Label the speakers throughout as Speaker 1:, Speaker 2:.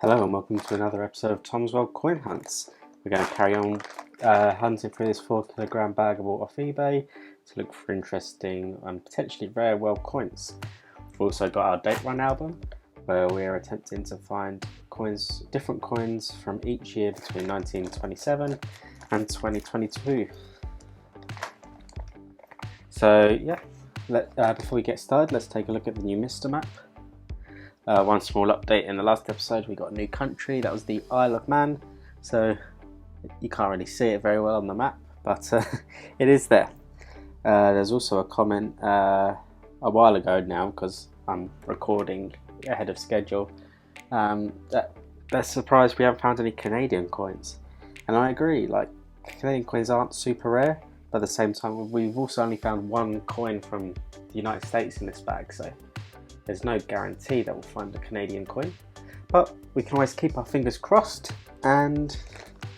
Speaker 1: Hello and welcome to another episode of Tom's World Coin Hunts. We're going to carry on hunting through this 4kg bag I bought off eBay to look for interesting and potentially rare world coins. We've also got our date run album where we're attempting to find coins, different coins from each year between 1927 and 2022. So yeah, before we get started, let's take a look at the Numista map. One small update: in the last episode we got a new country, that was the Isle of Man, so you can't really see it very well on the map, but it is there. There's also a comment a while ago now, because I'm recording ahead of schedule, that they're surprised we haven't found any Canadian coins, and I agree. Like, Canadian coins aren't super rare, but at the same time we've also only found one coin from the United States in this bag, so there's no guarantee that we'll find a Canadian coin, but we can always keep our fingers crossed and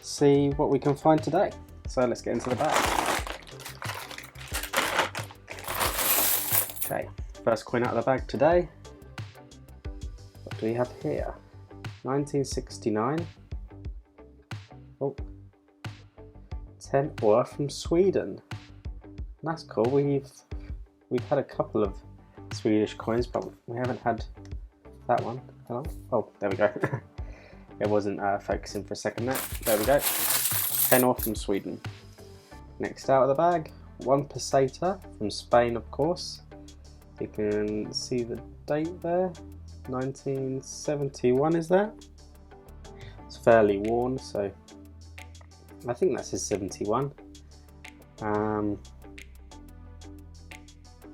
Speaker 1: see what we can find today. So let's get into the bag. Okay, first coin out of the bag today. What do we have here? 1969. Oh, 10 Aurar from Sweden. That's cool. We've had a couple of Swedish coins, but we haven't had that one. Hello? Oh, there we go. It wasn't focusing for a second there. There we go. 10 Aurar from Sweden. Next out of the bag, one Peseta from Spain, of course. You can see the date there. 1971 is that? It's fairly worn, so I think that's his 71.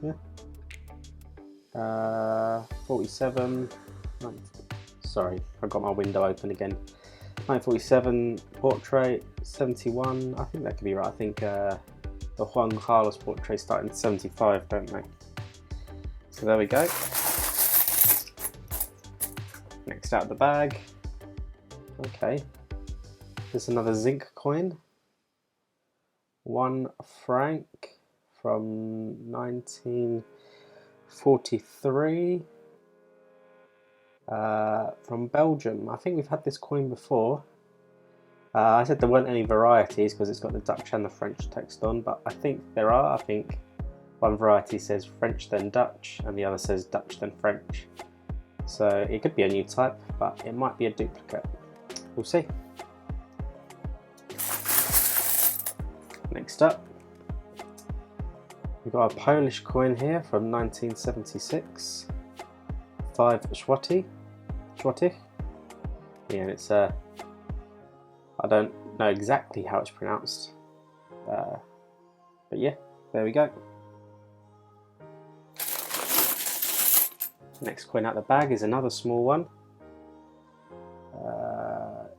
Speaker 1: Yeah. 47, sorry, I got my window open again. 1947 portrait, 71, I think that could be right. I think the Juan Carlos portrait started in 75, don't they? So there we go. Next out of the bag. Okay, there's another zinc coin. One Franc from 1943 from Belgium. I think we've had this coin before. I said there weren't any varieties because it's got the Dutch and the French text on, but I think there are. I think one variety says French then Dutch and the other says Dutch then French. So it could be a new type, but it might be a duplicate. We'll see. Next up, we've got a Polish coin here from 1976. 5 Zlotych. Yeah, and it's I don't know exactly how it's pronounced, but yeah, there we go. Next coin out of the bag is another small one.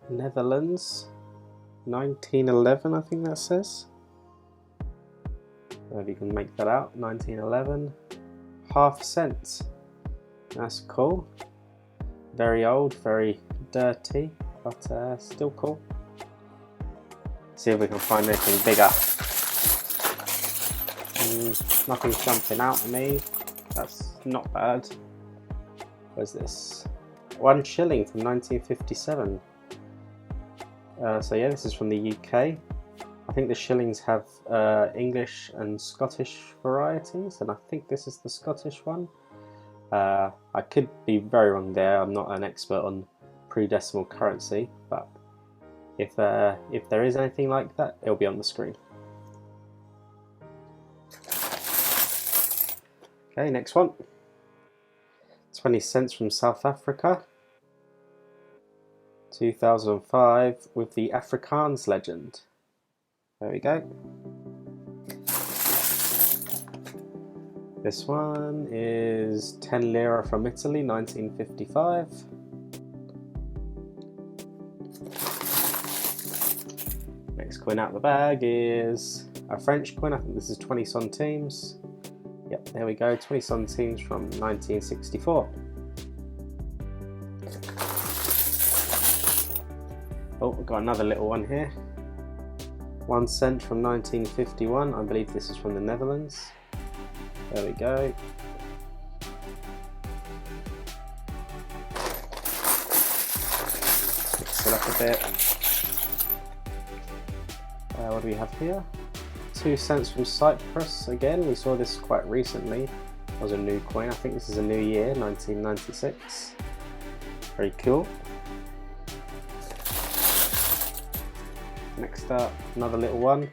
Speaker 1: Netherlands, 1911, I think that says. If you can make that out, 1911. Half cent. That's cool. Very old, very dirty, but still cool. See if we can find anything bigger. Nothing's jumping out at me. That's not bad. What's this? One Shilling from 1957. So yeah, this is from the UK. I think the shillings have English and Scottish varieties, and I think this is the Scottish one. I could be very wrong there. I'm not an expert on pre-decimal currency, but if there is anything like that, it'll be on the screen. Okay, next one. 20 cents from South Africa. 2005 with the Afrikaans legend. There we go. This one is 10 Lire from Italy, 1955. Next coin out of the bag is a French coin. I think this is 20 Centimes. Yep, there we go, 20 Centimes from 1964. Oh, we've got another little one here. 1 cent from 1951. I believe this is from the Netherlands. There we go. it up a bit. What do we have here? 2 cents from Cyprus. Again, we saw this quite recently. It was a new coin. I think this is a new year, 1996. Very cool. Next up, another little one.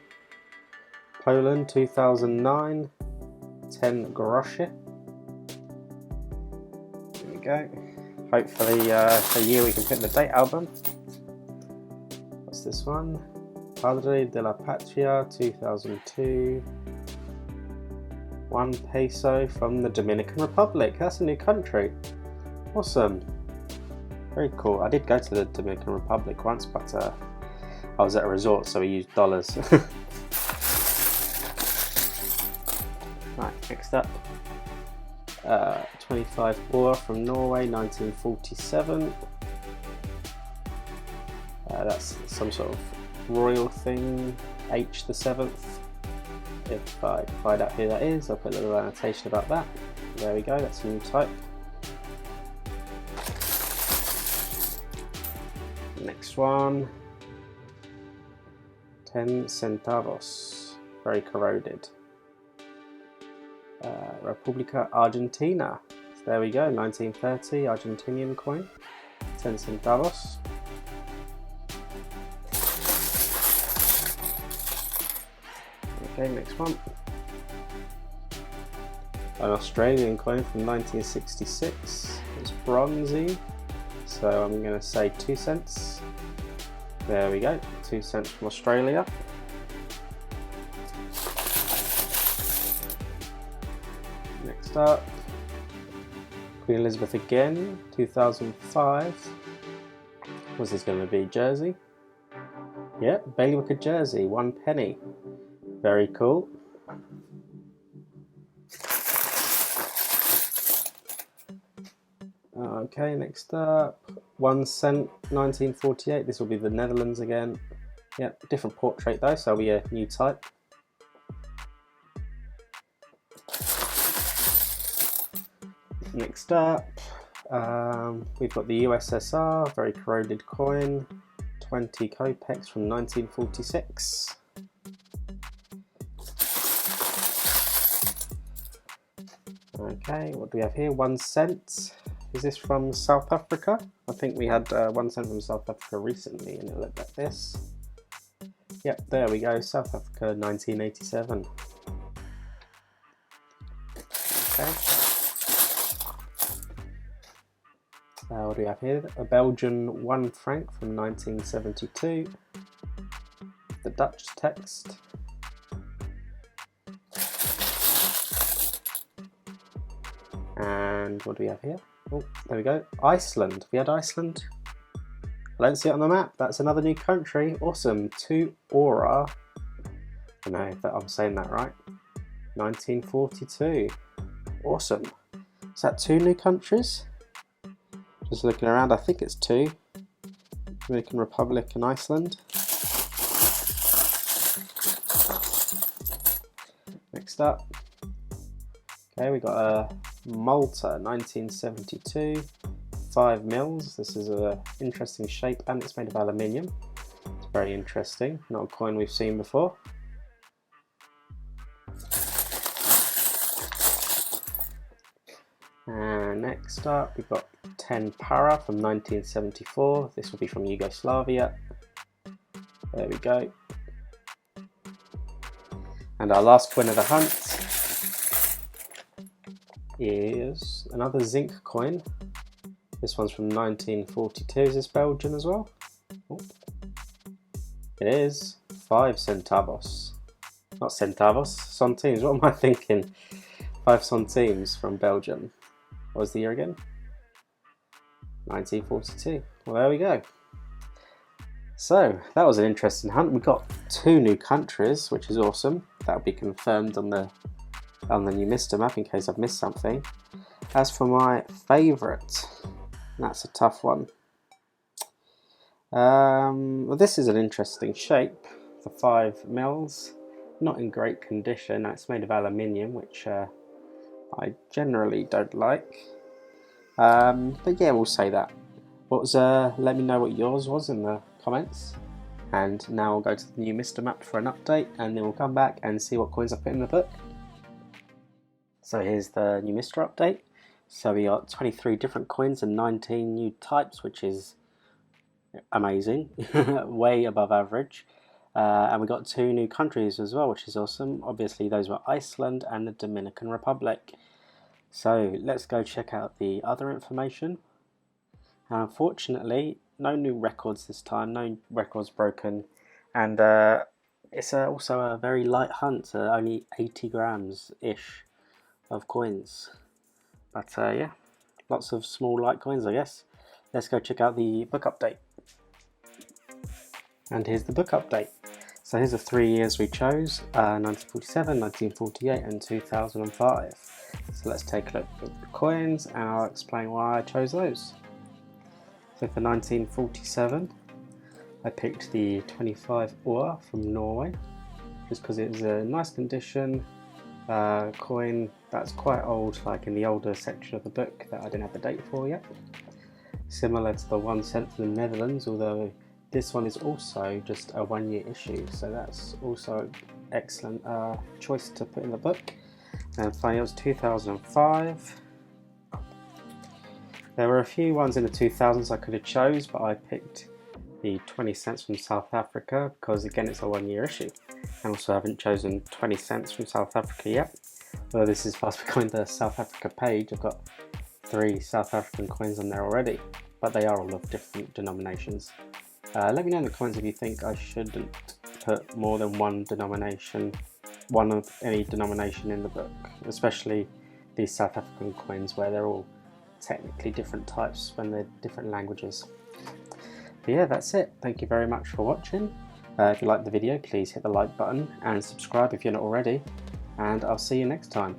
Speaker 1: Poland, 2009. 10 Groszy. There we go. Hopefully a year we can put in the date album. What's this one? Padre de la Patria, 2002. 1 peso from the Dominican Republic. That's a new country. Awesome. Very cool. I did go to the Dominican Republic once, but I was at a resort, so we used dollars. Right, next up. 25 Aurar from Norway, 1947. That's some sort of royal thing. H the 7th. If I can find out who that is, I'll put a little annotation about that. There we go, that's a new type. Next one. 10 Centavos. Very corroded. República Argentina. So there we go, 1930 Argentinian coin. 10 Centavos. Okay, next one. An Australian coin from 1966. It's bronzy, so I'm going to say 2 cents. There we go, 2 cents from Australia. Next up, Queen Elizabeth again, 2005. What's this going to be? Jersey? Yep, Bailiwick of Jersey, 1 penny. Very cool. Okay, next up, 1 cent, 1948. This will be the Netherlands again. Yep, different portrait though, so it'll be a new type. Next up, we've got the USSR, very corroded coin, 20 Kopecks from 1946. Okay, what do we have here? 1 cent. Is this from South Africa? I think we had 1 cent from South Africa recently and it looked like this. Yep, there we go, South Africa 1987. Okay. What do we have here? A Belgian 1 franc from 1972. The Dutch text. And what do we have here? Oh, there we go. Iceland. We had Iceland. I don't see it on the map. That's another new country. Awesome. 2 Aurar. I don't know if I'm saying that right. 1942. Awesome. Is that 2 new countries? Just looking around, I think it's 2. Dominican Republic and Iceland. Next up. Okay, we got a Malta, 1972, 5 mils. This is an interesting shape and it's made of aluminium. It's very interesting, not a coin we've seen before. And next up we've got 10 Para from 1974. This will be from Yugoslavia. There we go. And our last coin of the hunt is another zinc coin. This one's from 1942. Is this Belgian as well? Oh. It is 5 Centavos. Not Centavos, Centimes. What am I thinking? 5 Centimes from Belgium. What was the year again? 1942. Well, there we go. So that was an interesting hunt. We got 2 new countries, which is awesome. That'll be confirmed on the Numista map in case I've missed something. As for my favourite, that's a tough one. Well, this is an interesting shape. The 5 mils, not in great condition. It's made of aluminium, which I generally don't like. But yeah, we'll say that. let me know what yours was in the comments. And now I'll go to the Numista map for an update, and then we'll come back and see what coins I put in the book. So here's the Numista update. So we got 23 different coins and 19 new types, which is amazing, way above average. And we got 2 new countries as well, which is awesome. Obviously those were Iceland and the Dominican Republic. So let's go check out the other information. Unfortunately, no new records this time, no records broken, and it's also a very light hunt, only 80 grams-ish of coins. But yeah, lots of small light coins, I guess. Let's go check out the book update. And here's the book update. So here's the 3 years we chose, 1947, 1948 and 2005. So let's take a look at the coins and I'll explain why I chose those. So for 1947, I picked the 25 Aurar from Norway, just because it was a nice condition coin that's quite old, like in the older section of the book that I didn't have the date for yet. Similar to the one sent from the Netherlands, although this one is also just a 1-year issue, so that's also an excellent choice to put in the book. And finally, it was 2005. There were a few ones in the 2000s I could have chose, but I picked the 20 cents from South Africa because again it's a 1-year issue. And also I haven't chosen 20 cents from South Africa yet. Although this is fast becoming the South Africa page, I've got 3 South African coins on there already, but they are all of different denominations. Let me know in the comments if you think I shouldn't put more than one of any denomination in the book, especially these South African coins where they're all technically different types when they're different languages. But yeah, that's it. Thank you very much for watching. If you liked the video, please hit the like button and subscribe if you're not already, and I'll see you next time.